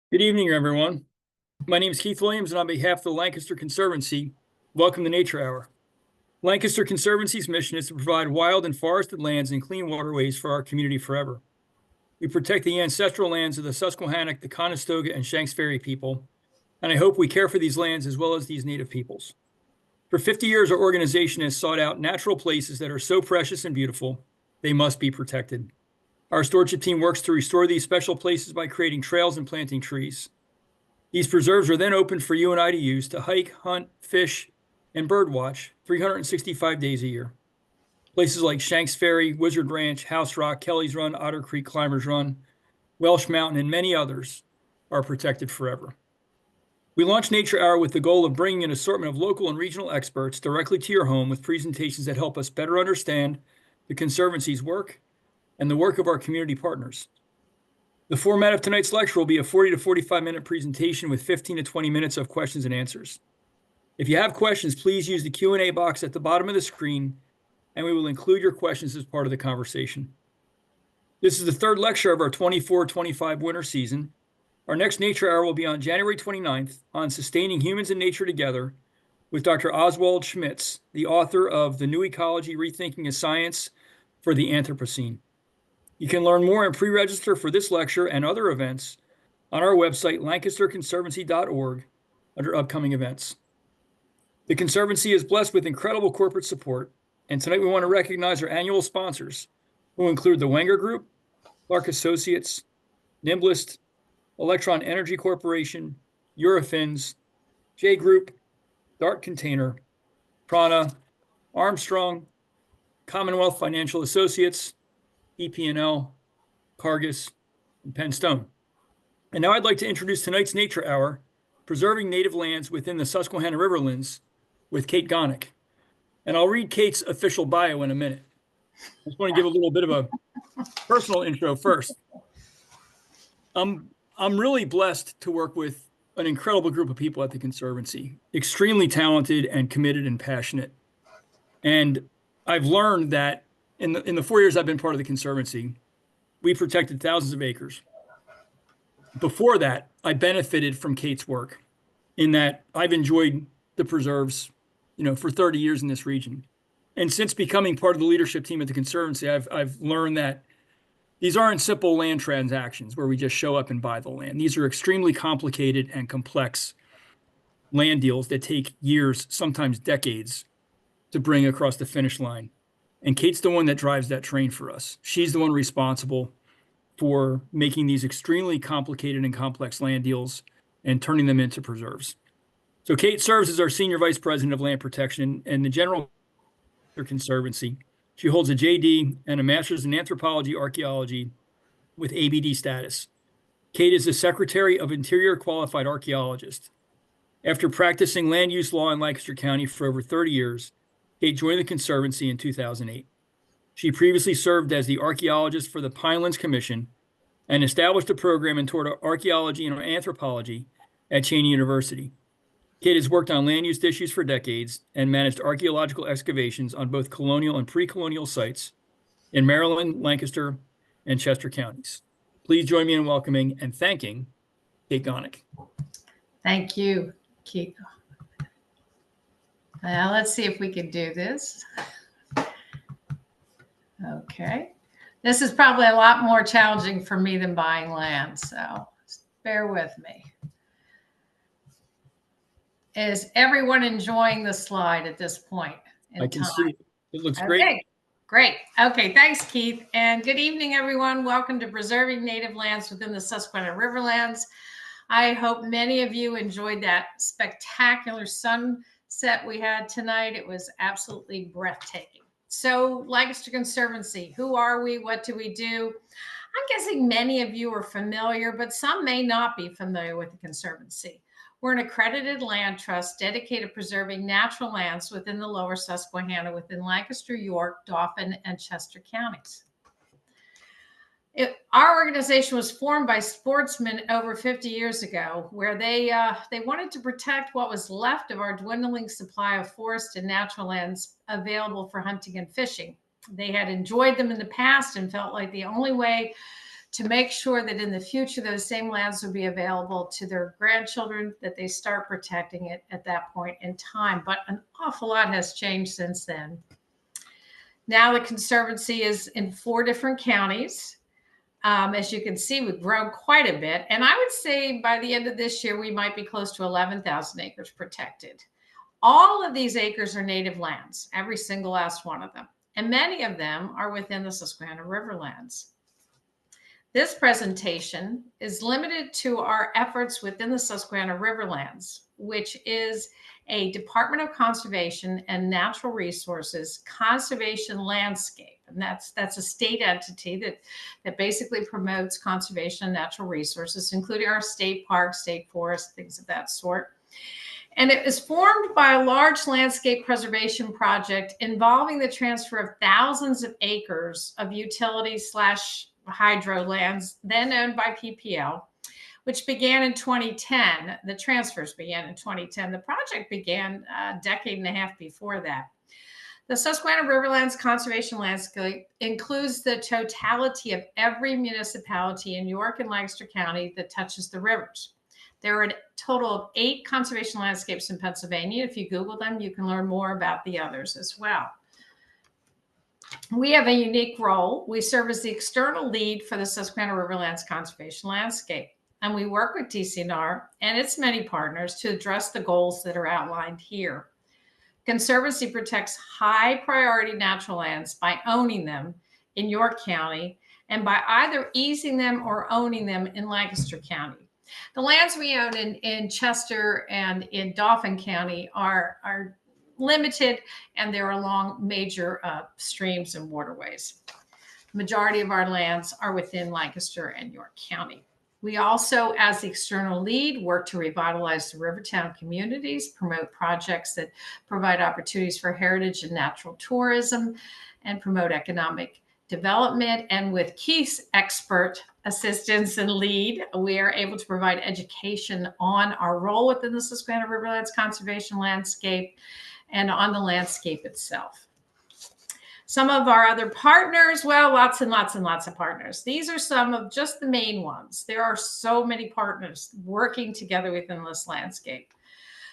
Good evening, everyone. My name is Keith Williams, and on behalf of the Lancaster Conservancy, welcome to Nature Hour. Lancaster Conservancy's mission is to provide wild and forested lands and clean waterways for our community forever. We protect the ancestral lands of the Susquehanna, the Conestoga, and Shanks Ferry people, and I hope we care for these lands as well as these native peoples. For 50 years, our organization has sought out natural places that are so precious and beautiful, they must be protected. Our stewardship team works to restore these special places by creating trails and planting trees. These preserves are then open for you and I to use to hike, hunt, fish, and birdwatch 365 days a year. Places like Shanks Ferry, Wizard Ranch, House Rock, Kelly's Run, Otter Creek, Climbers Run, Welsh Mountain, and many others are protected forever. We launched Nature Hour with the goal of bringing an assortment of local and regional experts directly to your home with presentations that help us better understand the Conservancy's work and the work of our community partners. The format of tonight's lecture will be a 40 to 45-minute presentation with 15 to 20 minutes of questions and answers. If you have questions, please use the Q&A box at the bottom of the screen, and we will include your questions as part of the conversation. This is the third lecture of our 24-25 winter season. Our next Nature Hour will be on January 29th on Sustaining Humans and Nature Together with Dr. Oswald Schmitz, the author of The New Ecology, Rethinking a Science for the Anthropocene. You can learn more and pre-register for this lecture and other events on our website, lancasterconservancy.org, under upcoming events. The Conservancy is blessed with incredible corporate support, and tonight we want to recognize our annual sponsors, who include the Wenger Group, Clark Associates, Nimblist, Electron Energy Corporation, Eurofins, J Group, Dart Container, Prana, Armstrong, Commonwealth Financial Associates, EP&L, Cargus, and Penn Stone. And now I'd like to introduce tonight's Nature Hour, Preserving Native Lands Within the Susquehanna Riverlands, with Kate Gonick. And I'll read Kate's official bio in a minute. I just want to give a little bit of a personal intro first. I'm really blessed to work with an incredible group of people at the Conservancy, extremely talented and committed and passionate. And I've learned that in the 4 years I've been part of the Conservancy, we protected thousands of acres. Before that, I benefited from Kate's work in that I've enjoyed the preserves, for 30 years in this region. And since becoming part of the leadership team at the Conservancy, I've learned that these aren't simple land transactions where we just show up and buy the land. These are extremely complicated and complex land deals that take years, sometimes decades, to bring across the finish line. And Kate's the one that drives that train for us. She's the one responsible for making these extremely complicated and complex land deals and turning them into preserves. So Kate serves as our Senior Vice President of Land Protection and the General Conservancy. She holds a JD and a Master's in Anthropology Archaeology with ABD status. Kate is the Secretary of Interior Qualified Archaeologist. After practicing land use law in Lancaster County for over 30 years, Kate joined the Conservancy in 2008. She previously served as the archaeologist for the Pinelands Commission and established a program in toward archaeology and anthropology at Cheyney University. Kate has worked on land use issues for decades and managed archaeological excavations on both colonial and pre-colonial sites in Maryland, Lancaster, and Chester counties. Please join me in welcoming and thanking Kate Gonick. Thank you, Keith. Now let's see if we can do this. Okay. This is probably a lot more challenging for me than buying land, so bear with me. Is everyone enjoying the slide at this point in I can time? see it. It looks great. Okay, great. Okay, thanks, Keith. And good evening, everyone. Welcome to Preserving Native Lands Within the Susquehanna Riverlands. I hope many of you enjoyed that spectacular sunset we had tonight. It was absolutely breathtaking. So, Lancaster Conservancy, who are we? What do we do? I'm guessing many of you are familiar, but some may not be familiar with the Conservancy. We're an accredited land trust dedicated to preserving natural lands within the lower Susquehanna, within Lancaster, York, Dauphin, and Chester counties. Our organization was formed by sportsmen over 50 years ago, where they wanted to protect what was left of our dwindling supply of forest and natural lands available for hunting and fishing. They had enjoyed them in the past and felt like the only way to make sure that in the future, those same lands will be available to their grandchildren, that they start protecting it at that point in time. But an awful lot has changed since then. Now the Conservancy is in 4 different counties. As you can see, we've grown quite a bit. And I would say by the end of this year, we might be close to 11,000 acres protected. All of these acres are native lands, every single last one of them. And many of them are within the Susquehanna Riverlands. This presentation is limited to our efforts within the Susquehanna Riverlands, which is a Department of Conservation and Natural Resources conservation landscape. And that's a state entity that basically promotes conservation and natural resources, including our state parks, state forests, things of that sort. And it was formed by a large landscape preservation project involving the transfer of thousands of acres of utility/hydro lands, then owned by PPL, which began in 2010. The transfers began in 2010. The project began a decade and a half before that. The Susquehanna Riverlands Conservation Landscape includes the totality of every municipality in York and Lancaster County that touches the rivers. There are a total of 8 conservation landscapes in Pennsylvania. If you Google them, you can learn more about the others as well. We have a unique role. We serve as the external lead for the Susquehanna Riverlands Conservation Landscape. And we work with DCNR and its many partners to address the goals that are outlined here. Conservancy protects high priority natural lands by owning them in York County and by either easing them or owning them in Lancaster County. The lands we own in Chester and in Dauphin County are limited, and they're along major streams and waterways. The majority of our lands are within Lancaster and York County. We also, as the external lead, work to revitalize the Rivertown communities, promote projects that provide opportunities for heritage and natural tourism, and promote economic development. And with Keith's expert assistance and lead, we are able to provide education on our role within the Susquehanna Riverlands Conservation Landscape and on the landscape itself. Some of our other partners, well, lots and lots and lots of partners. These are some of just the main ones. There are so many partners working together within this landscape.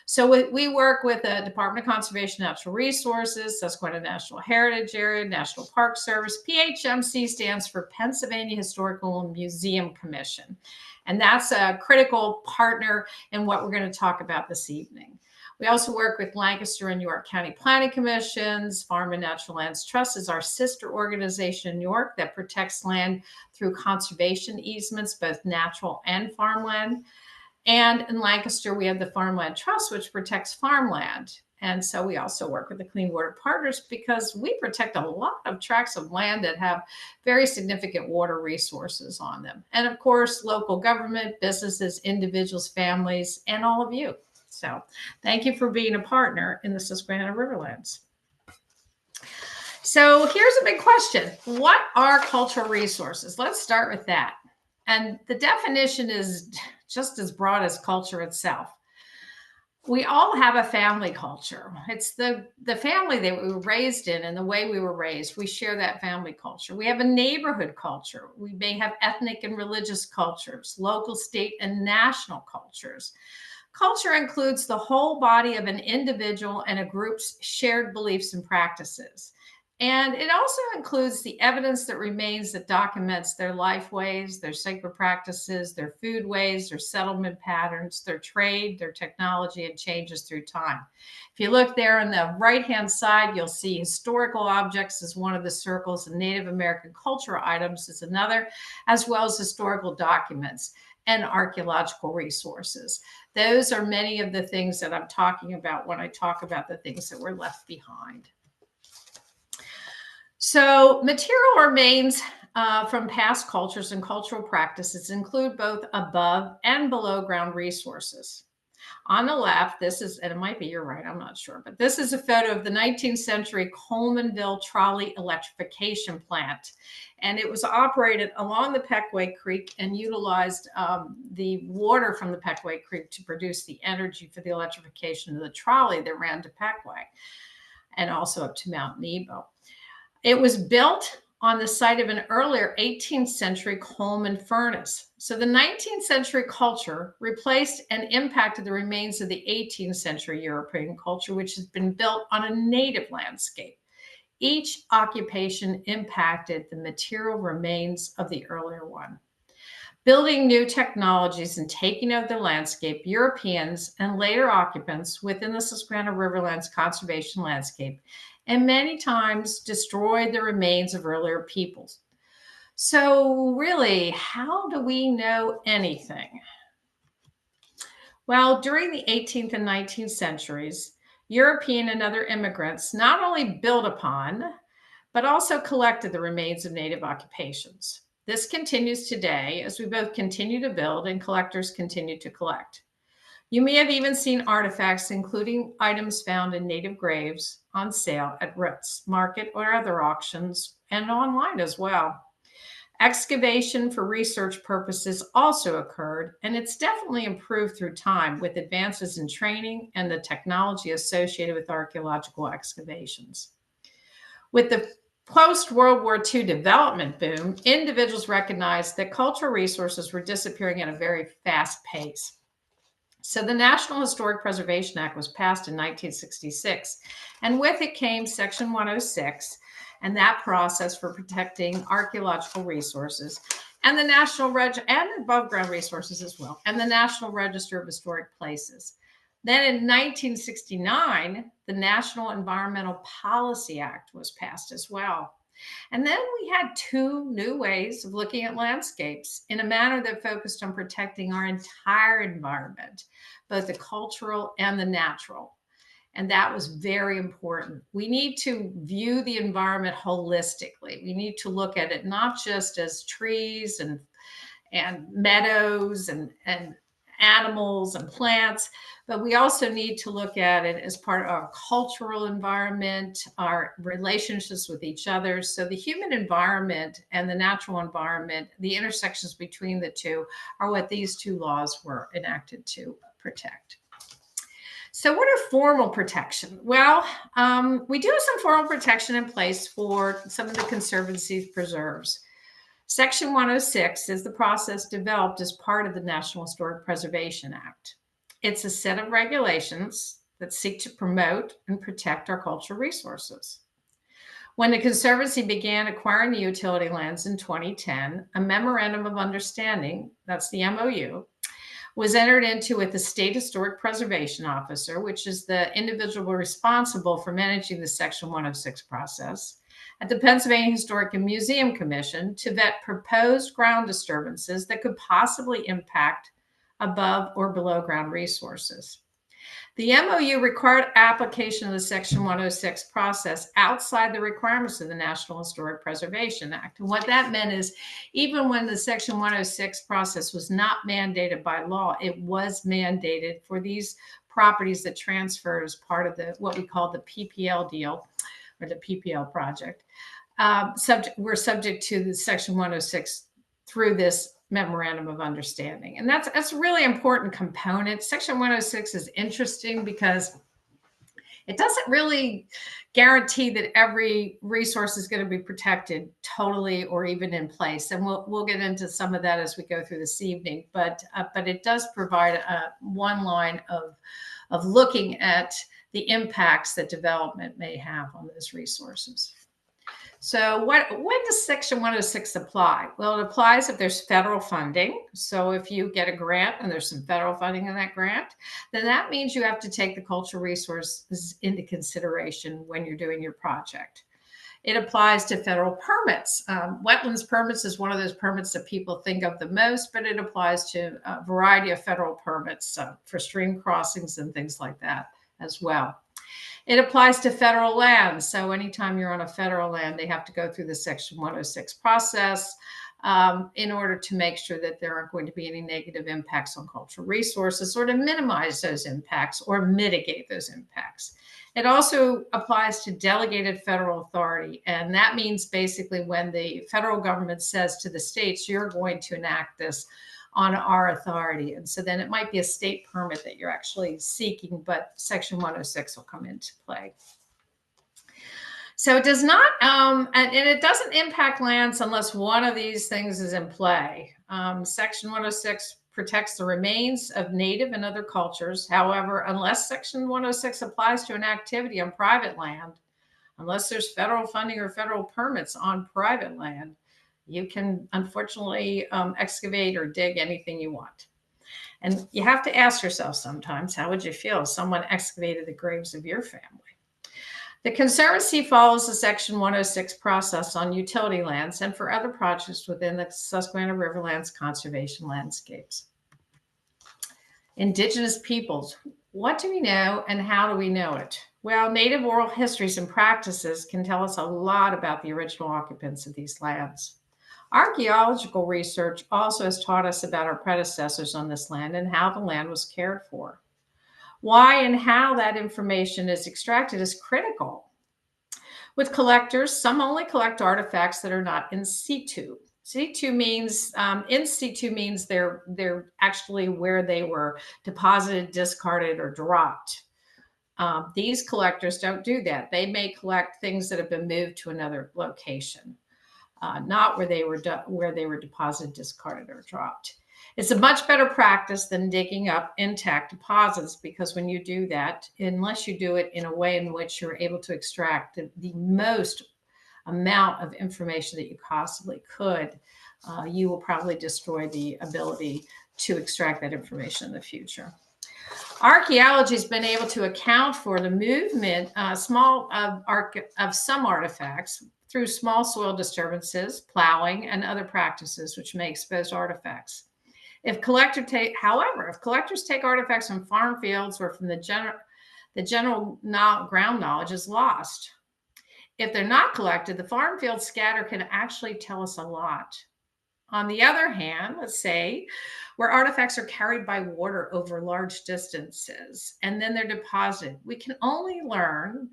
So we work with the Department of Conservation and Natural Resources, Susquehanna National Heritage Area, National Park Service. PHMC stands for Pennsylvania Historical Museum Commission. And that's a critical partner in what we're going to talk about this evening. We also work with Lancaster and York County Planning Commissions. Farm and Natural Lands Trust is our sister organization in York that protects land through conservation easements, both natural and farmland. And in Lancaster, we have the Farmland Trust, which protects farmland. And so we also work with the Clean Water Partners because we protect a lot of tracts of land that have very significant water resources on them. And of course, local government, businesses, individuals, families, and all of you. So thank you for being a partner in the Susquehanna Riverlands. So here's a big question. What are cultural resources? Let's start with that. And the definition is just as broad as culture itself. We all have a family culture. It's the family that we were raised in and the way we were raised. We share that family culture. We have a neighborhood culture. We may have ethnic and religious cultures, local, state, and national cultures. Culture includes the whole body of an individual and a group's shared beliefs and practices. And it also includes the evidence that remains that documents their life ways, their sacred practices, their food ways, their settlement patterns, their trade, their technology, and changes through time. If you look there on the right-hand side, you'll see historical objects as one of the circles and Native American cultural items is another, as well as historical documents and archaeological resources. Those are many of the things that I'm talking about when I talk about the things that were left behind. So material remains from past cultures and cultural practices include both above and below ground resources. On the left, this is, and it might be your right, I'm not sure, but this is a photo of the 19th century Colemanville trolley electrification plant. And it was operated along the Pequay Creek and utilized the water from the Pequay Creek to produce the energy for the electrification of the trolley that ran to Pequay and also up to Mount Nebo. It was built on the site of an earlier 18th century Coleman furnace. So the 19th century culture replaced and impacted the remains of the 18th century European culture, which has been built on a native landscape. Each occupation impacted the material remains of the earlier one. Building new technologies and taking over the landscape, Europeans and later occupants within the Susquehanna Riverlands conservation landscape, and many times destroyed the remains of earlier peoples. So really, how do we know anything? Well, during the 18th and 19th centuries, European and other immigrants not only built upon, but also collected the remains of native occupations. This continues today as we both continue to build and collectors continue to collect. You may have even seen artifacts, including items found in native graves, on sale at Ritz Market or other auctions, and online as well. Excavation for research purposes also occurred, and it's definitely improved through time with advances in training and the technology associated with archaeological excavations. With the post-World War II development boom, individuals recognized that cultural resources were disappearing at a very fast pace. So the National Historic Preservation Act was passed in 1966, and with it came Section 106, and that process for protecting archaeological resources, and the National and above ground resources as well, and the National Register of Historic Places. Then in 1969, the National Environmental Policy Act was passed as well. And then we had two new ways of looking at landscapes in a manner that focused on protecting our entire environment, both the cultural and the natural. And that was very important. We need to view the environment holistically. We need to look at it not just as trees and meadows and animals and plants, but we also need to look at it as part of our cultural environment, our relationships with each other. So the human environment and the natural environment, the intersections between the two, are what these two laws were enacted to protect. So what are formal protection? Well, we do have some formal protection in place for some of the Conservancy's preserves. Section 106 is the process developed as part of the National Historic Preservation Act. It's a set of regulations that seek to promote and protect our cultural resources. When the Conservancy began acquiring the utility lands in 2010, a memorandum of understanding, that's the MOU, was entered into with the State Historic Preservation Officer, which is the individual responsible for managing the Section 106 process, at the Pennsylvania Historic and Museum Commission to vet proposed ground disturbances that could possibly impact above or below ground resources. The MOU required application of the Section 106 process outside the requirements of the National Historic Preservation Act. And what that meant is, even when the Section 106 process was not mandated by law, it was mandated for these properties that transferred as part of what we call the PPL deal, or the PPL project. We're subject to the Section 106 through this memorandum of understanding. And that's a really important component. Section 106 is interesting because it doesn't really guarantee that every resource is going to be protected totally or even in place. And we'll get into some of that as we go through this evening. But it does provide one line of looking at the impacts that development may have on those resources. So when does Section 106 apply? Well, it applies if there's federal funding. So if you get a grant and there's some federal funding in that grant, then that means you have to take the cultural resources into consideration when you're doing your project. It applies to federal permits. Wetlands permits is one of those permits that people think of the most, but it applies to a variety of federal permits for stream crossings and things like that as well. It applies to federal lands. So anytime you're on a federal land, they have to go through the Section 106 process in order to make sure that there aren't going to be any negative impacts on cultural resources, or to minimize those impacts or mitigate those impacts. It also applies to delegated federal authority. And that means basically when the federal government says to the states, you're going to enact this on our authority. And so then it might be a state permit that you're actually seeking, but Section 106 will come into play. So it does not, and it doesn't impact lands unless one of these things is in play. Section 106 protects the remains of native and other cultures. However, unless Section 106 applies to an activity on private land, unless there's federal funding or federal permits on private land, you can unfortunately excavate or dig anything you want. And you have to ask yourself sometimes, how would you feel if someone excavated the graves of your family? The Conservancy follows the Section 106 process on utility lands and for other projects within the Susquehanna Riverlands conservation landscapes. Indigenous peoples. What do we know and how do we know it? Well, native oral histories and practices can tell us a lot about the original occupants of these lands. Archaeological research also has taught us about our predecessors on this land and how the land was cared for. Why and how that information is extracted is critical. With collectors, some only collect artifacts that are not in situ. In situ means they're actually where they were deposited, discarded, or dropped. These collectors don't do that. They may collect things that have been moved to another location, not where they were deposited, discarded, or dropped. It's a much better practice than digging up intact deposits, because when you do that, unless you do it in a way in which you're able to extract the most amount of information that you possibly could, you will probably destroy the ability to extract that information in the future. Archaeology has been able to account for the movement of some artifacts through small soil disturbances, plowing, and other practices which may expose artifacts. If collectors take artifacts from farm fields or from the general ground knowledge is lost. If they're not collected, the farm field scatter can actually tell us a lot. On the other hand, let's say where artifacts are carried by water over large distances and then they're deposited, we can only learn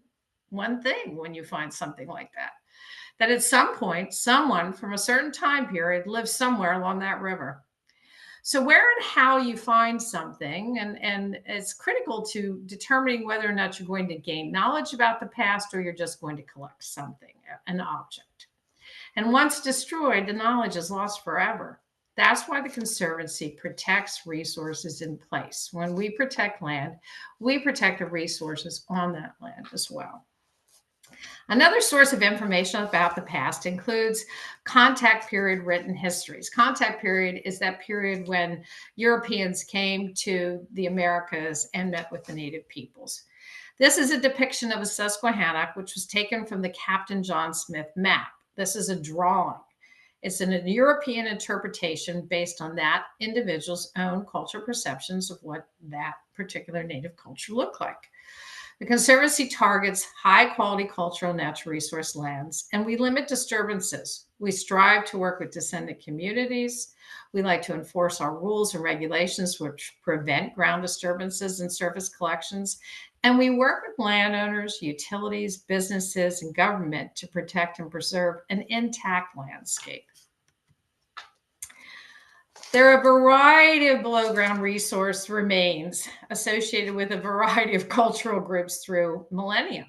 one thing when you find something like that, that at some point, someone from a certain time period lived somewhere along that river. So where and how you find something, and it's critical to determining whether or not you're going to gain knowledge about the past or you're just going to collect something, an object. And once destroyed, the knowledge is lost forever. That's why the Conservancy protects resources in place. When we protect land, we protect the resources on that land as well. Another source of information about the past includes contact period written histories. Contact period is that period when Europeans came to the Americas and met with the native peoples. This is a depiction of a Susquehannock, which was taken from the Captain John Smith map. This is a drawing. It's a European interpretation based on that individual's own cultural perceptions of what that particular native culture looked like. The Conservancy targets high-quality cultural natural resource lands, and we limit disturbances. We strive to work with descendant communities. We like to enforce our rules and regulations which prevent ground disturbances and surface collections. And we work with landowners, utilities, businesses, and government to protect and preserve an intact landscape. There are a variety of below-ground resource remains associated with a variety of cultural groups through millennia.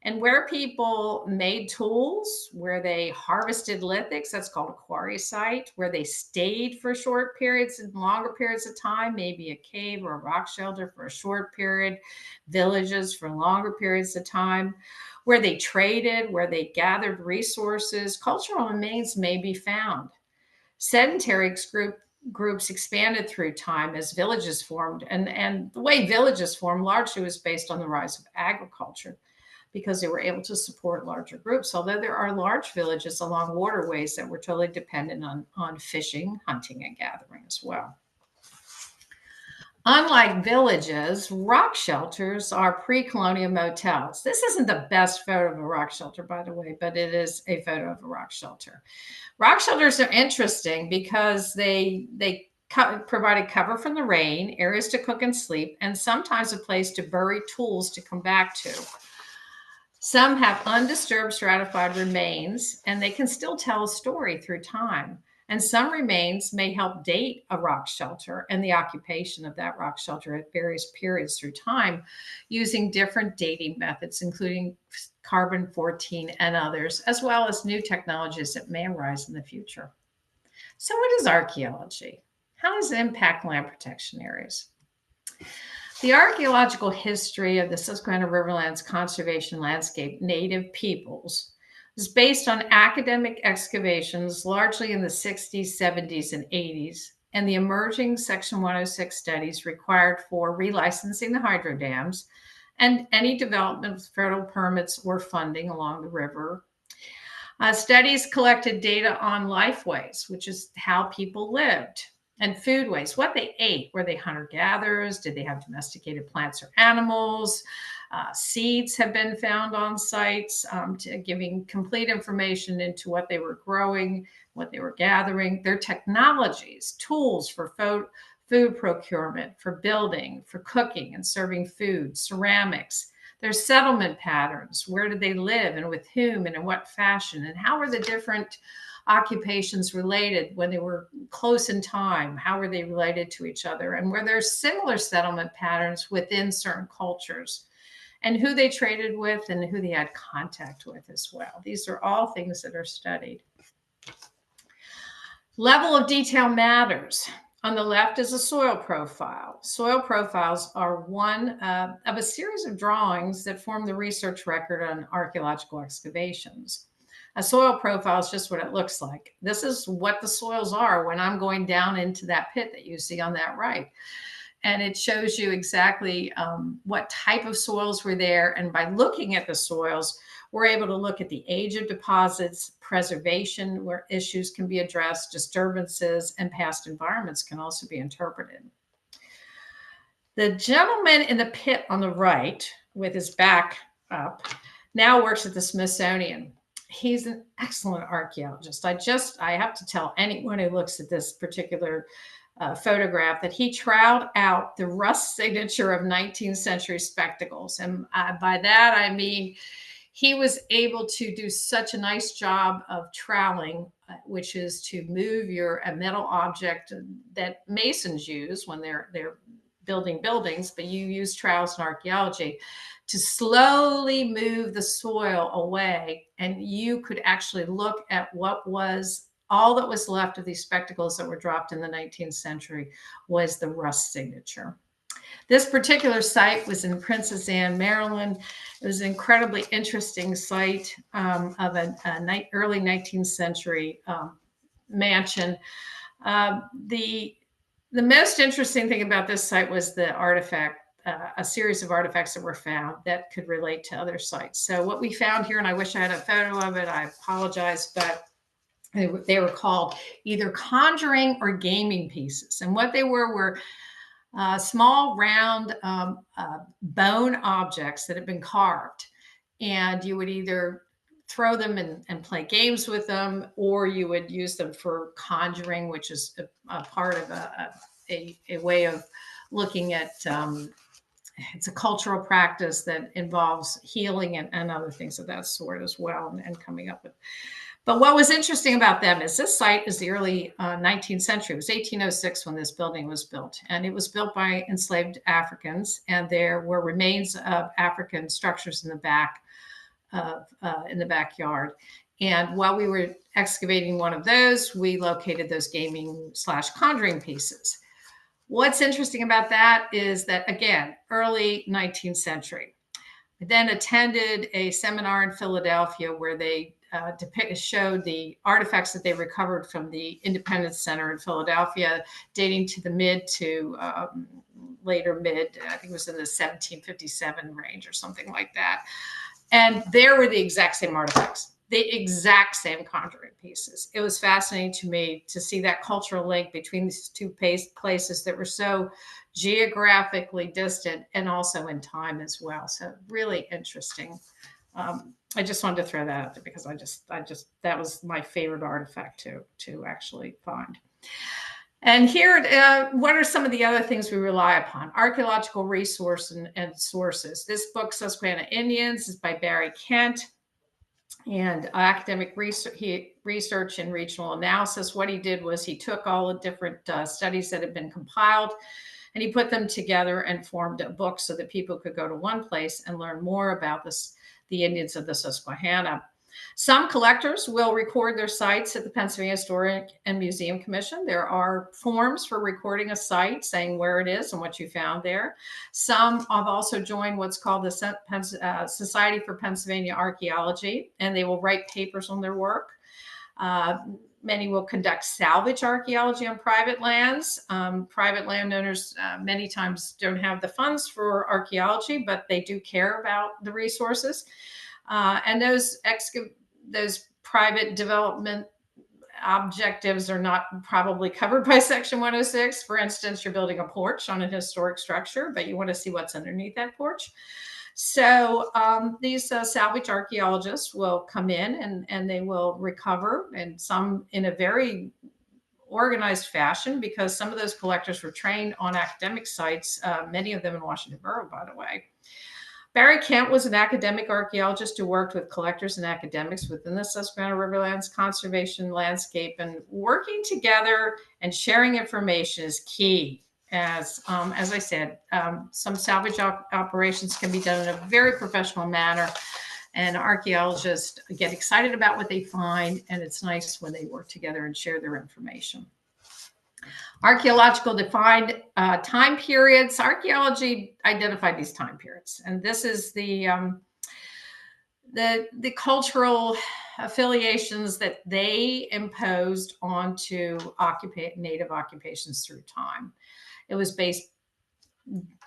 And where people made tools, where they harvested lithics, that's called a quarry site, where they stayed for short periods and longer periods of time, maybe a cave or a rock shelter for a short period, villages for longer periods of time, where they traded, where they gathered resources, cultural remains may be found. Sedentary groups expanded through time as villages formed. And the way villages formed largely was based on the rise of agriculture because they were able to support larger groups. Although there are large villages along waterways that were totally dependent on fishing, hunting, and gathering as well. Unlike villages, rock shelters are pre-colonial motels. This isn't the best photo of a rock shelter, by the way, but it is a photo of a rock shelter. Rock shelters are interesting because they provided cover from the rain, areas to cook and sleep, and sometimes a place to bury tools to come back to. Some have undisturbed stratified remains, and they can still tell a story through time. And some remains may help date a rock shelter and the occupation of that rock shelter at various periods through time using different dating methods, including carbon-14 and others, as well as new technologies that may arise in the future. So what is archaeology? How does it impact land protection areas? The archaeological history of the Susquehanna Riverlands conservation landscape native peoples is based on academic excavations, largely in the 60s, 70s, and 80s, and the emerging Section 106 studies required for relicensing the hydro dams and any development with federal permits or funding along the river. Studies collected data on lifeways, which is how people lived, and foodways, what they ate. Were they hunter-gatherers? Did they have domesticated plants or animals? Seeds have been found on sites, giving complete information into what they were growing, what they were gathering, their technologies, tools for food procurement, for building, for cooking and serving food, ceramics, their settlement patterns, where did they live and with whom and in what fashion, and how were the different occupations related when they were close in time, how were they related to each other, and were there similar settlement patterns within certain cultures, and who they traded with and who they had contact with as well. These are all things that are studied. Level of detail matters. On the left is a soil profile. Soil profiles are one of a series of drawings that form the research record on archaeological excavations. A soil profile is just what it looks like. This is what the soils are when I'm going down into that pit that you see on that right. And it shows you exactly what type of soils were there. And by looking at the soils, we're able to look at the age of deposits, preservation, where issues can be addressed, disturbances, and past environments can also be interpreted. The gentleman in the pit on the right, with his back up, now works at the Smithsonian. He's an excellent archaeologist. I have to tell anyone who looks at this particular photograph that he trowed out the rust signature of 19th century spectacles. And by that, I mean, he was able to do such a nice job of troweling, which is to move a metal object that masons use when they're building buildings, but you use trowels in archaeology to slowly move the soil away. And you could actually look at what was all that was left of these spectacles that were dropped in the 19th century was the rust signature. This particular site was in Princess Anne, Maryland. It was an incredibly interesting site of an early 19th century mansion. The most interesting thing about this site was the artifact, a series of artifacts that were found that could relate to other sites. So what we found here, and I wish I had a photo of it, I apologize, but they were called either conjuring or gaming pieces. And what they were small, round bone objects that had been carved. And you would either throw them and play games with them, or you would use them for conjuring, which is a part of a way of looking at, it's a cultural practice that involves healing and other things of that sort as well, and coming up with. But what was interesting about them is this site is the early 19th century. It was 1806 when this building was built, and it was built by enslaved Africans, and there were remains of African structures in the back of in the backyard. And while we were excavating one of those, we located those gaming/conjuring pieces. What's interesting about that is that, again, early 19th century. I then attended a seminar in Philadelphia where they showed the artifacts that they recovered from the Independence Center in Philadelphia, dating to the later mid, I think it was in the 1757 range or something like that. And there were the exact same artifacts, the exact same conjuring pieces. It was fascinating to me to see that cultural link between these two places that were so geographically distant and also in time as well. So really interesting. I just wanted to throw that out there because that was my favorite artifact to actually find. And here, what are some of the other things we rely upon? Archaeological resource and sources. This book, Susquehanna Indians, is by Barry Kent. and academic research and regional analysis. What he did was he took all the different studies that had been compiled, and he put them together and formed a book so that people could go to one place and learn more about the Indians of the Susquehanna. Some collectors will record their sites at the Pennsylvania Historic and Museum Commission. There are forms for recording a site saying where it is and what you found there. Some have also joined what's called the Society for Pennsylvania Archaeology, and they will write papers on their work. Many will conduct salvage archaeology on private lands. Private landowners many times don't have the funds for archaeology, but they do care about the resources. And those private development objectives are not probably covered by Section 106. For instance, you're building a porch on a historic structure, but you want to see what's underneath that porch. So these salvage archaeologists will come in and they will recover, and some in a very organized fashion, because some of those collectors were trained on academic sites, many of them in Washington Borough, by the way. Barry Kent was an academic archaeologist who worked with collectors and academics within the Susquehanna Riverlands conservation landscape, and working together and sharing information is key. As I said, some salvage operations can be done in a very professional manner, and archaeologists get excited about what they find, and it's nice when they work together and share their information. Archaeological defined time periods. Archaeology identified these time periods, and this is the cultural affiliations that they imposed onto native occupations through time. It was based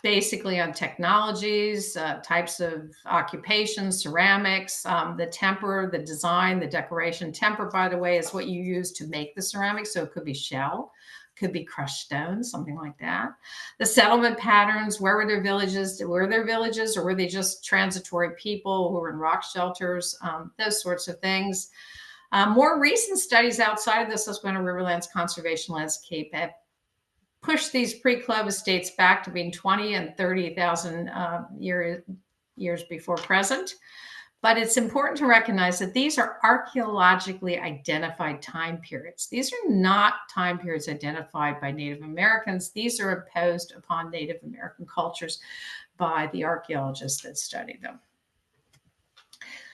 basically on technologies, types of occupations, ceramics, the temper, the design, the decoration. Temper, by the way, is what you use to make the ceramics. So it could be shell, could be crushed stone, something like that. The settlement patterns, where were their villages? Were there villages, or were they just transitory people who were in rock shelters? Those sorts of things. More recent studies outside of the Susquehanna Riverlands conservation landscape have pushed these pre-Clovis dates back to being 20 and 30,000 years before present. But it's important to recognize that these are archaeologically identified time periods. These are not time periods identified by Native Americans. These are imposed upon Native American cultures by the archaeologists that study them.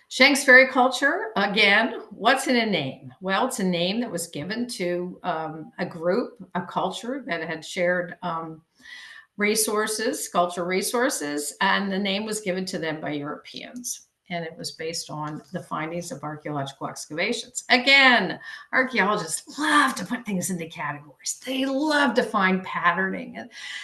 Shanks Ferry culture, again, what's in a name? Well, it's a name that was given to a group, a culture that had shared resources, cultural resources, and the name was given to them by Europeans. And it was based on the findings of archaeological excavations. Again, archaeologists love to put things into categories. They love to find patterning.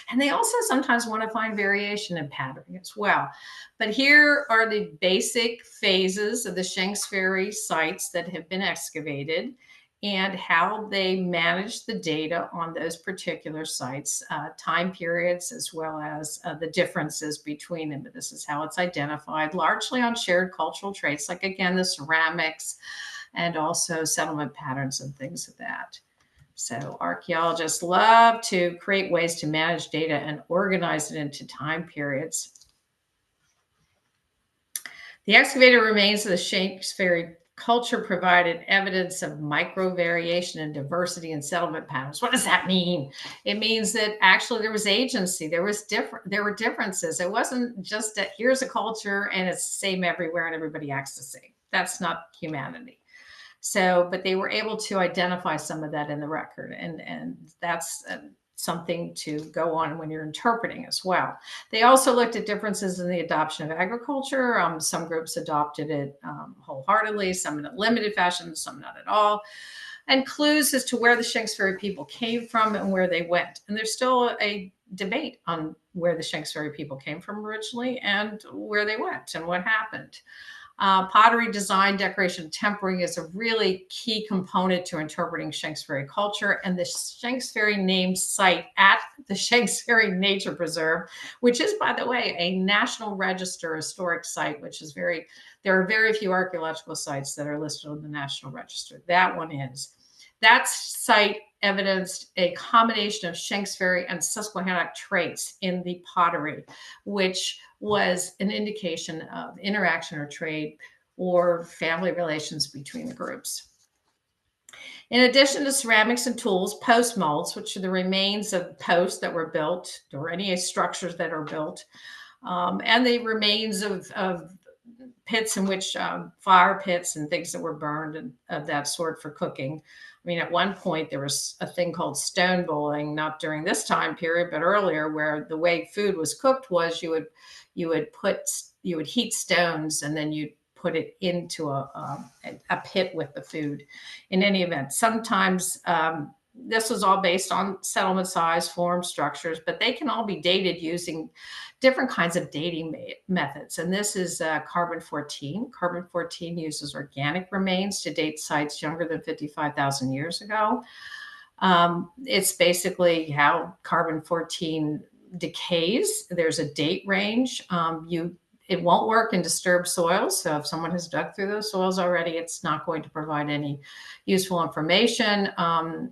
And they also sometimes want to find variation in patterning as well. But here are the basic phases of the Shanks Ferry sites that have been excavated, and how they manage the data on those particular sites, time periods, as well as the differences between them. But this is how it's identified, largely on shared cultural traits, like, again, the ceramics, and also settlement patterns and things of that. So archaeologists love to create ways to manage data and organize it into time periods. The excavated remains of the Shanks Ferry culture provided evidence of micro variation and diversity in settlement patterns. What does that mean? It means that actually there was agency, there were differences. It wasn't just that here's a culture and it's the same everywhere and everybody acts the same. That's not humanity. So, but they were able to identify some of that in the record, and that's something to go on when you're interpreting as well. They also looked at differences in the adoption of agriculture. Some groups adopted it wholeheartedly, some in a limited fashion, some not at all. And clues as to where the Shanks Ferry people came from and where they went. And there's still a debate on where the Shanks Ferry people came from originally and where they went and what happened. Pottery design, decoration, tempering is a really key component to interpreting Shanks Ferry culture. And the Shanks Ferry named site at the Shanks Ferry Nature Preserve, which is, by the way, a National Register historic site, which is there are very few archaeological sites that are listed on the National Register. That one is. That site evidenced a combination of Shanks Ferry and Susquehanna traits in the pottery, which was an indication of interaction or trade or family relations between the groups. In addition to ceramics and tools, post molds, which are the remains of posts that were built or any structures that are built, and the remains of pits in which fire pits and things that were burned and of that sort for cooking. I mean, at one point there was a thing called stone boiling, not during this time period, but earlier, where the way food was cooked was you would heat stones and then you'd put it into a pit with the food. In any event, sometimes this was all based on settlement size, form, structures, but they can all be dated using different kinds of dating methods. And this is carbon-14. Carbon-14 uses organic remains to date sites younger than 55,000 years ago. It's basically how carbon-14 decays. There's a date range. It won't work in disturbed soils. So if someone has dug through those soils already, it's not going to provide any useful information.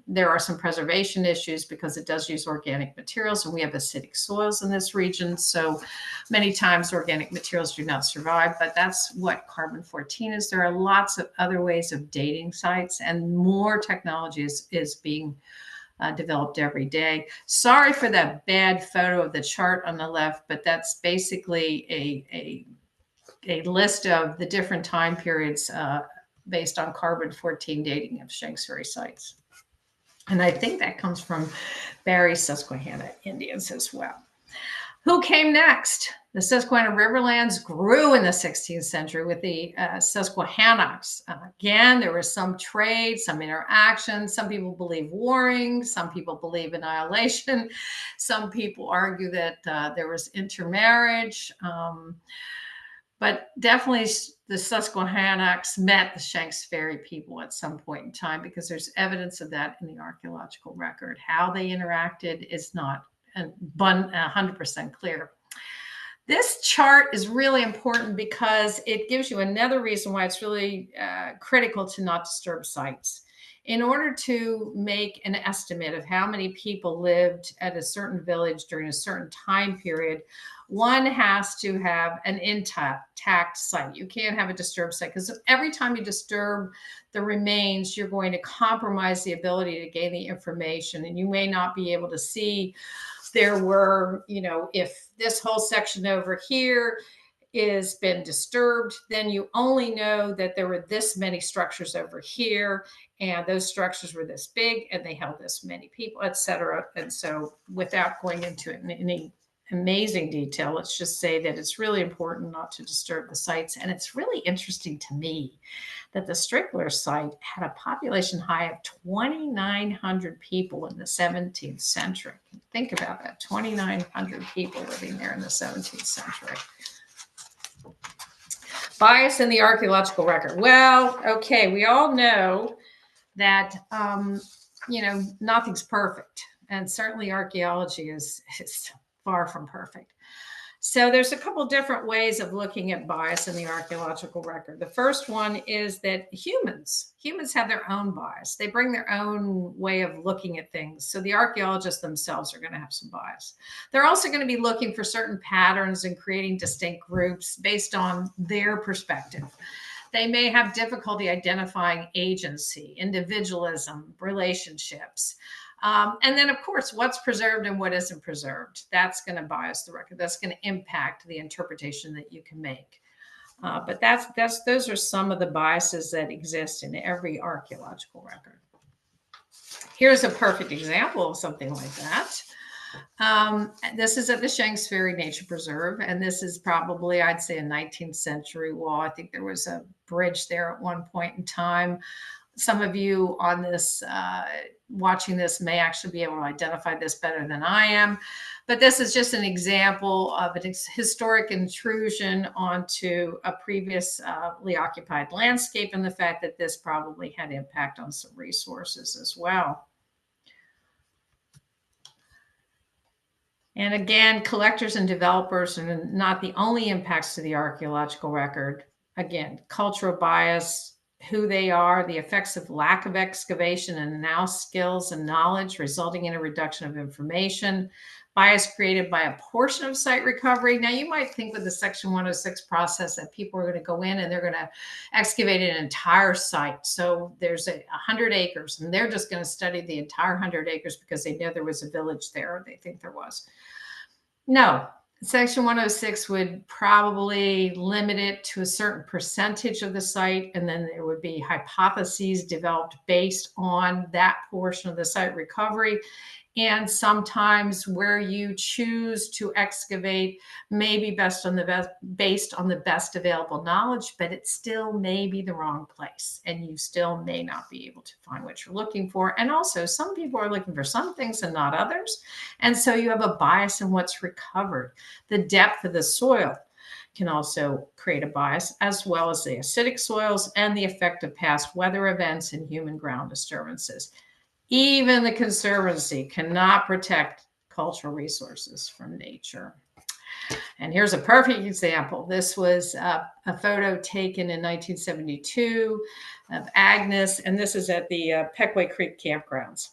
There are some preservation issues because it does use organic materials, and we have acidic soils in this region. So many times organic materials do not survive, but that's what carbon-14 is. There are lots of other ways of dating sites, and more technology is being developed every day. Sorry for that bad photo of the chart on the left, but that's basically a list of the different time periods based on carbon-14 dating of Shanks Ferry sites. And I think that comes from Barry Susquehanna Indians as well. Who came next? The Susquehanna Riverlands grew in the 16th century with the Susquehannocks. Again, there was some trade, some interaction. Some people believe warring. Some people believe annihilation. Some people argue that there was intermarriage. But definitely the Susquehannocks met the Shanks Ferry people at some point in time, because there's evidence of that in the archaeological record. How they interacted is not 100% clear. This chart is really important because it gives you another reason why it's really critical to not disturb sites. In order to make an estimate of how many people lived at a certain village during a certain time period, one has to have an intact site. You can't have a disturbed site, because every time you disturb the remains, you're going to compromise the ability to gain the information, and you may not be able to see. There were, if this whole section over here is been disturbed, then you only know that there were this many structures over here, and those structures were this big, and they held this many people, etc. And so, without going into it in any amazing detail, let's just say that it's really important not to disturb the sites. And it's really interesting to me that the Strickler site had a population high of 2,900 people in the 17th century. Think about that, 2,900 people living there in the 17th century. Bias in the archaeological record. Well, okay, we all know that, nothing's perfect. And certainly archaeology is far from perfect. So there's a couple different ways of looking at bias in the archaeological record. The first one is that humans have their own bias. They bring their own way of looking at things. So the archaeologists themselves are going to have some bias. They're also going to be looking for certain patterns and creating distinct groups based on their perspective. They may have difficulty identifying agency, individualism, relationships. And then, of course, what's preserved and what isn't preserved. That's going to bias the record. That's going to impact the interpretation that you can make. But those are some of the biases that exist in every archaeological record. Here's a perfect example of something like that. This is at the Shanks Ferry Nature Preserve, and this is probably, I'd say, a 19th century wall. I think there was a bridge there at one point in time. Some of you on this, watching this, may actually be able to identify this better than I am. But this is just an example of an historic intrusion onto a previously occupied landscape, and the fact that this probably had impact on some resources as well. And again, collectors and developers are not the only impacts to the archaeological record. Again, cultural bias, who they are, the effects of lack of excavation and now skills and knowledge, resulting in a reduction of information. bias created by a portion of site recovery. Now, you might think with the Section 106 process that people are going to go in and they're going to excavate an entire site. So there's 100 acres, and they're just going to study the entire 100 acres because they know there was a village there, or they think there was. No, Section 106 would probably limit it to a certain percentage of the site, and then there would be hypotheses developed based on that portion of the site recovery. And sometimes where you choose to excavate may be based on the best available knowledge, but it still may be the wrong place, and you still may not be able to find what you're looking for. And also, some people are looking for some things and not others, and so you have a bias in what's recovered. The depth of the soil can also create a bias, as well as the acidic soils and the effect of past weather events and human ground disturbances. Even the Conservancy cannot protect cultural resources from nature. And here's a perfect example. This was a photo taken in 1972 of Agnes, and this is at the Peckway Creek campgrounds.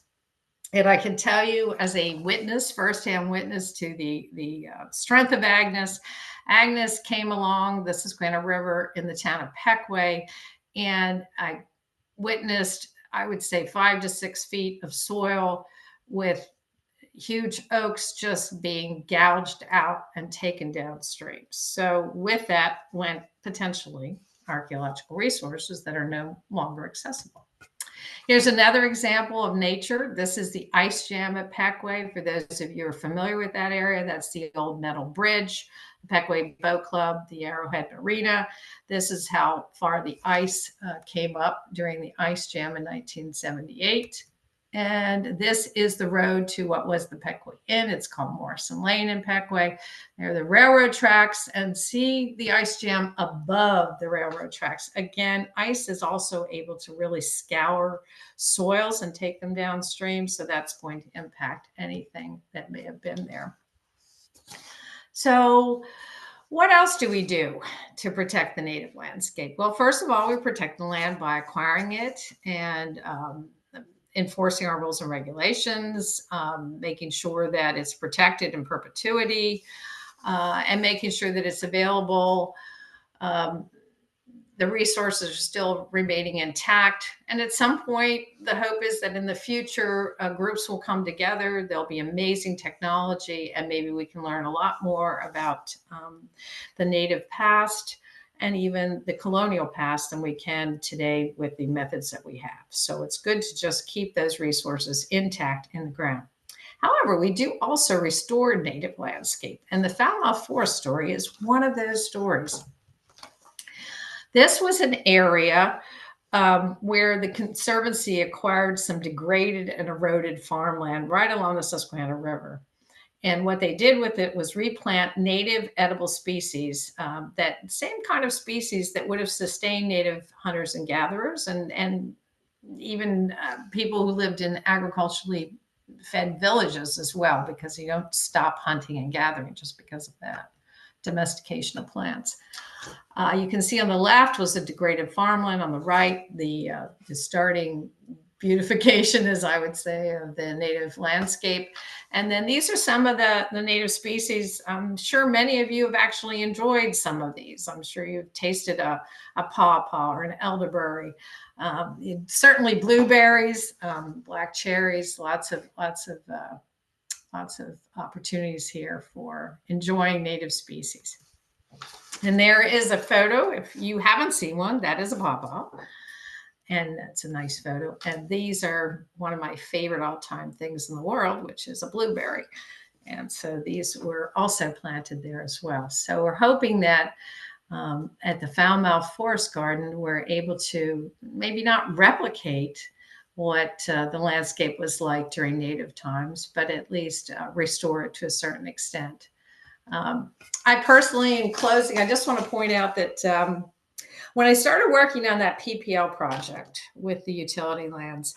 And I can tell you, as a witness, firsthand witness to the strength of Agnes, Agnes came along the Susquehanna River in the town of Peckway, and I witnessed, I would say, 5 to 6 feet of soil with huge oaks just being gouged out and taken downstream. So with that went potentially archaeological resources that are no longer accessible. Here's another example of nature. This is the ice jam at Peckway. For those of you who are familiar with that area, that's the old metal bridge, the Peckway Boat Club, the Arrowhead Marina. This is how far the ice came up during the ice jam in 1978. And this is the road to what was the Peckway Inn. It's called Morrison Lane in Peckway. There are the railroad tracks, and see the ice jam above the railroad tracks. Again, ice is also able to really scour soils and take them downstream. So that's going to impact anything that may have been there. So what else do we do to protect the native landscape? Well, first of all, we protect the land by acquiring it and enforcing our rules and regulations, making sure that it's protected in perpetuity, and making sure that it's available. The resources are still remaining intact. And at some point, the hope is that in the future, groups will come together. There'll be amazing technology, and maybe we can learn a lot more about the native past and even the colonial past than we can today with the methods that we have. So it's good to just keep those resources intact in the ground. However, we do also restore native landscape, and the Falmouth Forest story is one of those stories. This was an area where the Conservancy acquired some degraded and eroded farmland right along the Susquehanna River. And what they did with it was replant native edible species, that same kind of species that would have sustained native hunters and gatherers, and even people who lived in agriculturally fed villages as well, because you don't stop hunting and gathering just because of that domestication of plants. You can see on the left was the degraded farmland, on the right, the starting beautification, as I would say, of the native landscape. And then these are some of the native species. I'm sure many of you have actually enjoyed some of these. I'm sure you've tasted a pawpaw or an elderberry. Certainly blueberries, black cherries, lots of opportunities here for enjoying native species. And there is a photo. If you haven't seen one, that is a pawpaw. And that's a nice photo. And these are one of my favorite all-time things in the world, which is a blueberry. And so these were also planted there as well. So we're hoping that at the Falmouth Forest Garden, we're able to maybe not replicate what the landscape was like during native times, but at least restore it to a certain extent. I personally, in closing, I just want to point out that when I started working on that PPL project with the utility lands,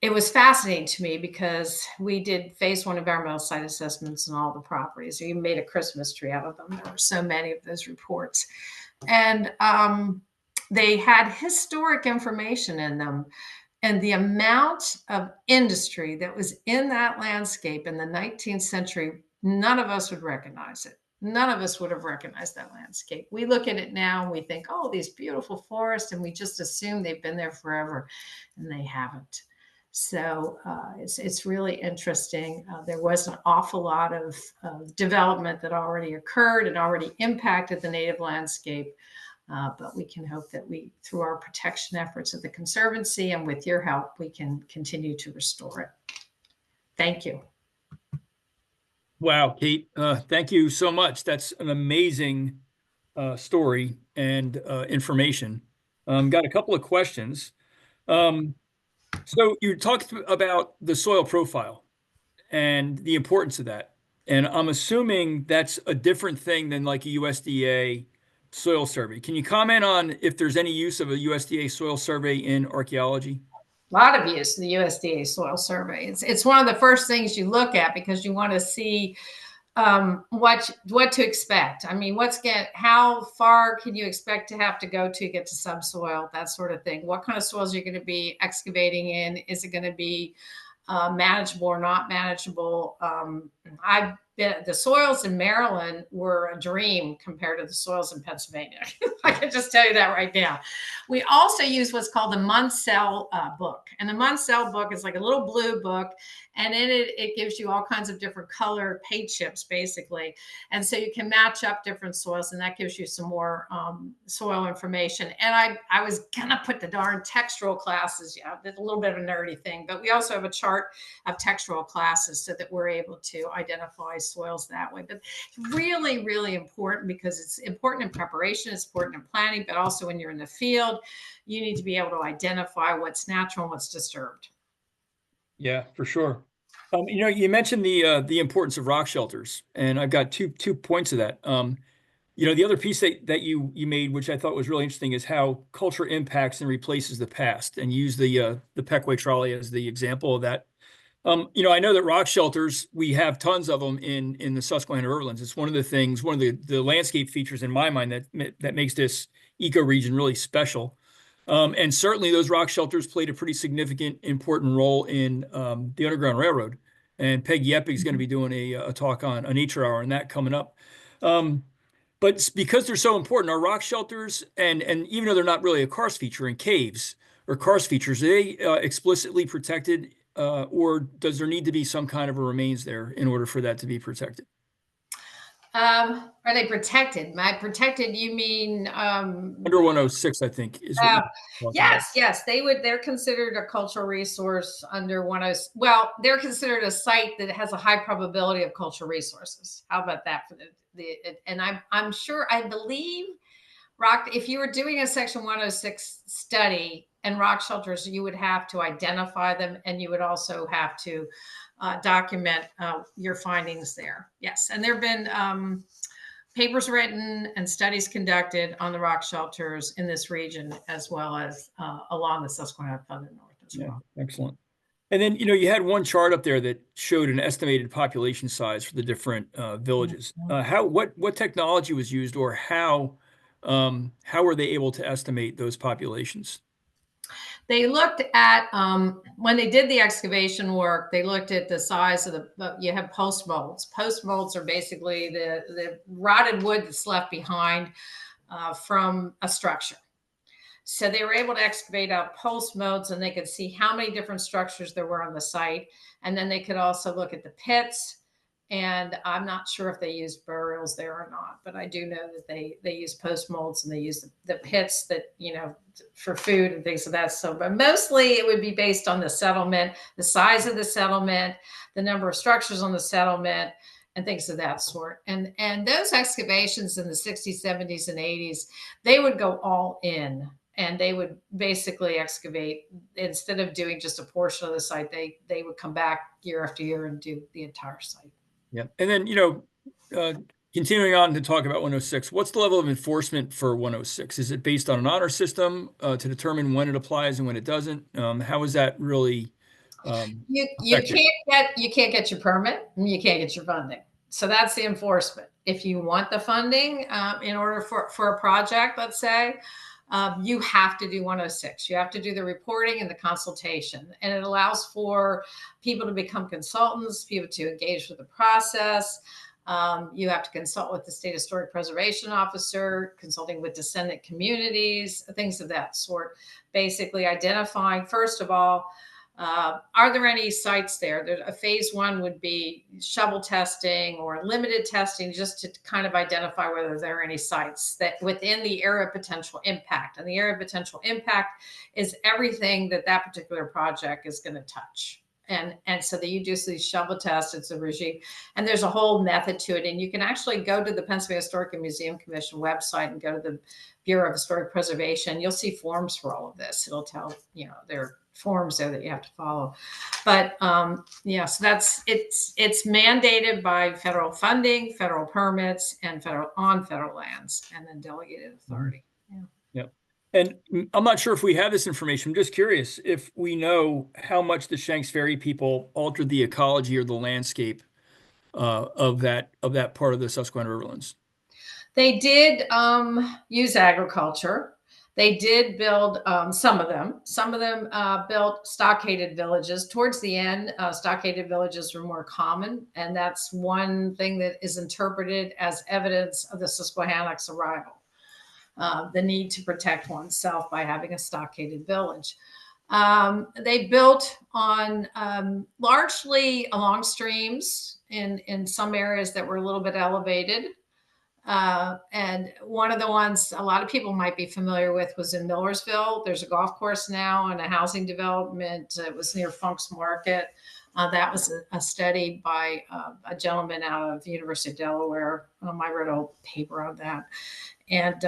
it was fascinating to me because we did phase 1 environmental site assessments on all the properties. We made a Christmas tree out of them. There were so many of those reports. And they had historic information in them. And the amount of industry that was in that landscape in the 19th century, none of us would recognize it. None of us would have recognized that landscape. We look at it now and we think, oh, these beautiful forests, and we just assume they've been there forever, and they haven't. So it's really interesting. There was an awful lot of development that already occurred and already impacted the native landscape. But we can hope that through our protection efforts at the Conservancy and with your help, we can continue to restore it. Thank you. Wow, Kate, thank you so much. That's an amazing story and information. Got a couple of questions. So you talked about the soil profile and the importance of that. And I'm assuming that's a different thing than like a USDA soil survey. Can you comment on if there's any use of a USDA soil survey in archaeology? A lot of use of the USDA soil survey. It's one of the first things you look at because you want to see what to expect. I mean, how far can you expect to have to go to get to subsoil, that sort of thing. What kind of soils you're going to be excavating in? Is it going to be manageable or not manageable? The soils in Maryland were a dream compared to the soils in Pennsylvania. I can just tell you that right now. We also use what's called the Munsell book. And the Munsell book is like a little blue book. And in it gives you all kinds of different color paint chips, basically. And so you can match up different soils, and that gives you some more soil information. And I was going to put the darn textural classes. Yeah, it's a little bit of a nerdy thing. But we also have a chart of textural classes so that we're able to identify soils that way. But it's really, really important because it's important in preparation, it's important in planning, but also when you're in the field, you need to be able to identify what's natural and what's disturbed. Yeah, for sure. You mentioned the importance of rock shelters, and I've got two points of that. The other piece that you made, which I thought was really interesting, is how culture impacts and replaces the past, and use the Peckway trolley as the example of that. I know that rock shelters, we have tons of them in the Susquehanna Riverlands. It's one of the landscape features in my mind that makes this ecoregion really special. And certainly those rock shelters played a pretty significant, important role in the Underground Railroad. And Peggy Eppig is going to be doing a talk on a nature hour on that coming up. But because they're so important, our rock shelters, and even though they're not really a karst feature in caves or karst features, are they explicitly protected, or does there need to be some kind of a remains there in order for that to be protected? Are they protected? By protected, you mean under 106, I think is what yes, they're considered a cultural resource under 106. Well, they're considered a site that has a high probability of cultural resources. How about that for and I'm sure, I believe if you were doing a section 106 study and rock shelters, you would have to identify them, and you would also have to document your findings there. Yes. And there have been papers written and studies conducted on the rock shelters in this region, as well as along the Susquehanna further north as well. Excellent. And then, you had one chart up there that showed an estimated population size for the different villages. What technology was used, or how were they able to estimate those populations? They looked at, when they did the excavation work, they looked at the size of you have post molds. Post molds are basically the rotted wood that's left behind from a structure. So they were able to excavate out post molds, and they could see how many different structures there were on the site. And then they could also look at the pits. And I'm not sure if they used burials there or not, but I do know that they use post molds, and they use the pits that, for food and things of that. So, but mostly it would be based on the settlement, the size of the settlement, the number of structures on the settlement, and things of that sort. And those excavations in the 60s, 70s, and 80s, they would go all in. And they would basically excavate, instead of doing just a portion of the site, they would come back year after year and do the entire site. Yeah. And then, continuing on to talk about 106, what's the level of enforcement for 106? Is it based on an honor system to determine when it applies and when it doesn't? How is that really? You can't get your permit, and you can't get your funding. So that's the enforcement. If you want the funding in order for a project, let's say, you have to do 106. You have to do the reporting and the consultation. And it allows for people to become consultants, people to engage with the process. You have to consult with the state historic preservation officer, consulting with descendant communities, things of that sort. Basically identifying, first of all, are there any sites there? A phase one would be shovel testing or limited testing, just to kind of identify whether there are any sites that within the area of potential impact. And the area of potential impact is everything that that particular project is going to touch. And so that you do these shovel tests, it's a regime, and there's a whole method to it. And you can actually go to the Pennsylvania Historic and Museum Commission website and go to the Bureau of Historic Preservation. You'll see forms for all of this. It'll tell, there are forms there that you have to follow. But yeah, so it's mandated by federal funding, federal permits, and federal lands, and then delegated authority. Yeah. And I'm not sure if we have this information. I'm just curious if we know how much the Shanks Ferry people altered the ecology or the landscape of that part of the Susquehanna Riverlands. They did use agriculture. They did build some of them. Some of them built stockaded villages. Towards the end, stockaded villages were more common, and that's one thing that is interpreted as evidence of the Susquehannocks' arrival. The need to protect oneself by having a stockaded village. They built on largely along streams in some areas that were a little bit elevated. And one of the ones a lot of people might be familiar with was in Millersville. There's a golf course now and a housing development. It was near Funk's Market. That was a study by a gentleman out of the University of Delaware. I wrote a paper on that. And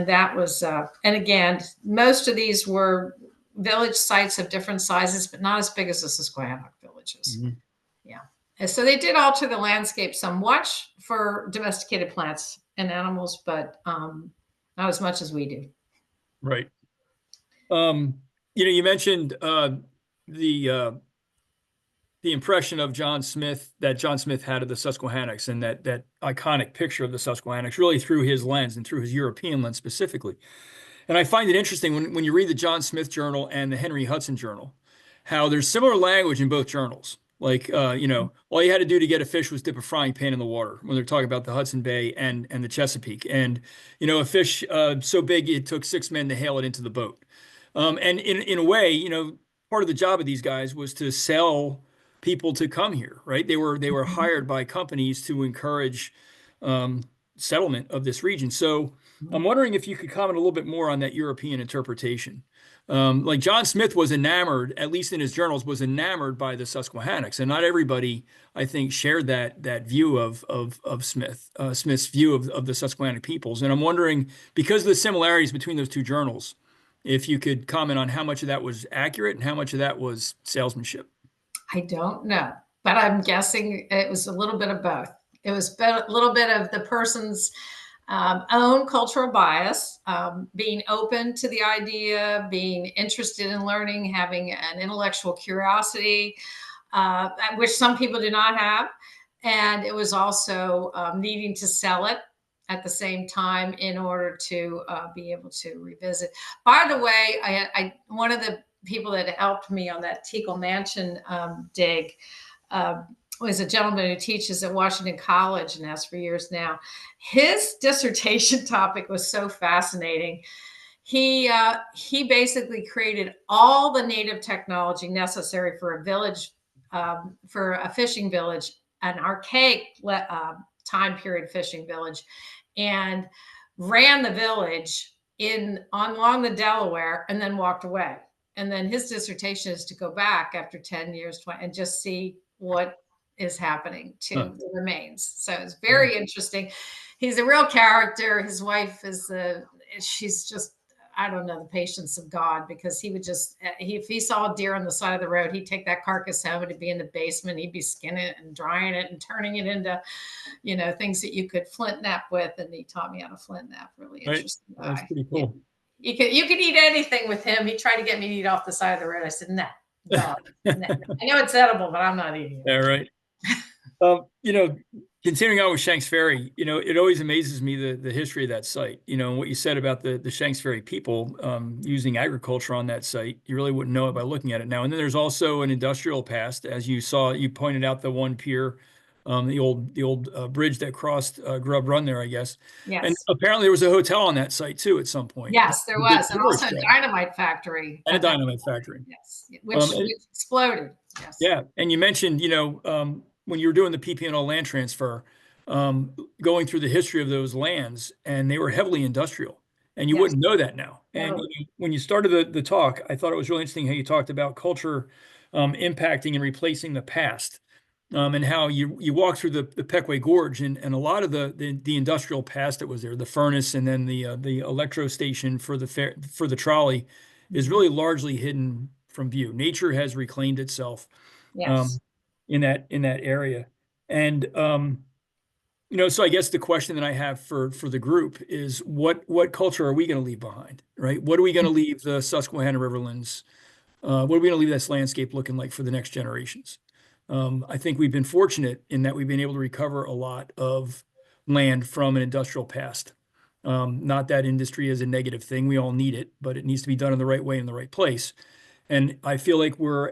that was, and again, most of these were village sites of different sizes, but not as big as the Susquehannock villages. Mm-hmm. Yeah. And so they did alter the landscape somewhat for domesticated plants and animals, but not as much as we do. Right. You mentioned the impression of John Smith that John Smith had of the Susquehannocks, and that iconic picture of the Susquehannocks really through his lens and through his European lens specifically. And I find it interesting when you read the John Smith Journal and the Henry Hudson Journal, how there's similar language in both journals. Like, all you had to do to get a fish was dip a frying pan in the water when they're talking about the Hudson Bay and the Chesapeake. And, a fish so big it took 6 men to hail it into the boat. And in a way, part of the job of these guys was to sell people to come here, right? They were hired by companies to encourage settlement of this region. So I'm wondering if you could comment a little bit more on that European interpretation. Like John Smith was enamored, at least in his journals, was enamored by the Susquehannocks, and not everybody, I think, shared that view of Smith's view of the Susquehannock peoples. And I'm wondering, because of the similarities between those two journals, if you could comment on how much of that was accurate and how much of that was salesmanship. I don't know, but I'm guessing it was a little bit of both. It was a little bit of the person's own cultural bias, being open to the idea, being interested in learning, having an intellectual curiosity, which some people do not have. And it was also needing to sell it at the same time in order to be able to revisit. By the way, I one of the people that helped me on that Teakle Mansion dig was a gentleman who teaches at Washington College and has for years now. His dissertation topic was so fascinating. He basically created all the native technology necessary for a village, for a fishing village, an archaic time period fishing village, and ran the village along the Delaware and then walked away. And then his dissertation is to go back after 10 years and just see what is happening to the remains. So it's very interesting. He's a real character. His wife she's just, I don't know, the patience of God, because he would just, if he saw a deer on the side of the road, he'd take that carcass home and it'd be in the basement. He'd be skinning it and drying it and turning it into, things that you could flint nap with. And he taught me how to flint nap. Really interesting. Right. That's pretty cool. You could eat anything with him. He tried to get me to eat off the side of the road. I said, no. I know it's edible, but I'm not eating it. Yeah, right. Continuing on with Shanks Ferry, it always amazes me the history of that site. And what you said about the Shanks Ferry people using agriculture on that site, you really wouldn't know it by looking at it now. And then there's also an industrial past, as you pointed out the one pier, the old bridge that crossed Grub Run there, I guess. And Yes. apparently there was a hotel on that site too at some point. Yes, there A big was, and tourist also a trap dynamite factory. and a dynamite factory. Yes, Um, which exploded. Yes. Yeah, and you mentioned, when you were doing the PP&L land transfer, going through the history of those lands, and they were heavily industrial, and you Yes. wouldn't know that now. And No. when you started the talk, I thought it was really interesting how you talked about culture impacting and replacing the past, and how you walk through the Peckway Gorge, and a lot of the industrial past that was there, the furnace, and then the electro station for the trolley, is really largely hidden from view. Nature has reclaimed itself Yes. in that area. And so I guess the question that I have for the group is what culture are we going to leave behind, right? What are we going to leave the Susquehanna Riverlands? What are we going to leave this landscape looking like for the next generations? I think we've been fortunate in that we've been able to recover a lot of land from an industrial past. Not that industry is a negative thing. We all need it, but it needs to be done in the right way in the right place. And I feel like we're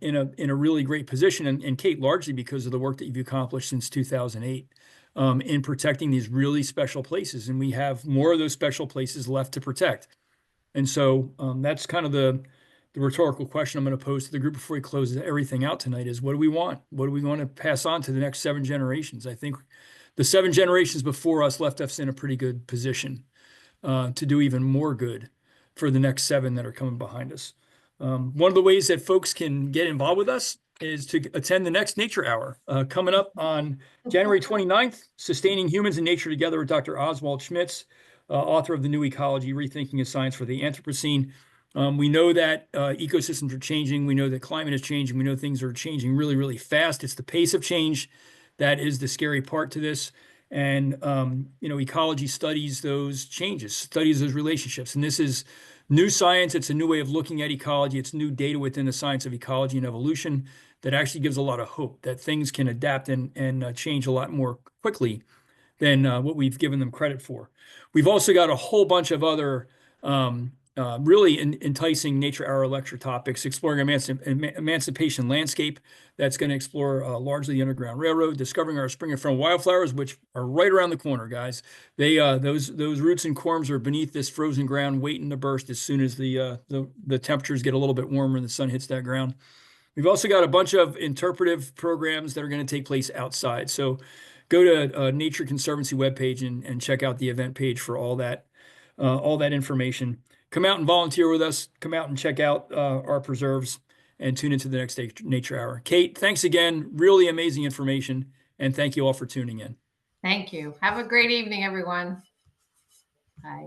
in a really great position, and Kate, largely because of the work that you've accomplished since 2008 in protecting these really special places. And we have more of those special places left to protect. And so that's kind of the rhetorical question I'm going to pose to the group before we close everything out tonight is, what do we want? What do we want to pass on to the next 7 generations? I think the 7 generations before us left us in a pretty good position to do even more good for the next 7 that are coming behind us. One of the ways that folks can get involved with us is to attend the next Nature Hour coming up on January 29th, Sustaining Humans and Nature Together with Dr. Oswald Schmitz, author of the new Ecology, Rethinking a Science for the Anthropocene. We know that ecosystems are changing. We know that climate is changing. We know things are changing really, really fast. It's the pace of change that is the scary part to this. And, ecology studies those changes, studies those relationships. And this is new science. It's a new way of looking at ecology. It's new data within the science of ecology and evolution that actually gives a lot of hope that things can adapt and change a lot more quickly than what we've given them credit for. We've also got a whole bunch of other really enticing Nature Hour lecture topics, exploring emancipation landscape. That's going to explore largely the Underground Railroad, discovering our spring and fall wildflowers, which are right around the corner, guys. They those roots and corms are beneath this frozen ground, waiting to burst as soon as the temperatures get a little bit warmer and the sun hits that ground. We've also got a bunch of interpretive programs that are going to take place outside. So go to Nature Conservancy webpage and check out the event page for all that information. Come out and volunteer with us. Come out and check out our preserves and tune into the next Nature Hour. Kate, thanks again. Really amazing information. And thank you all for tuning in. Thank you. Have a great evening, everyone. Bye.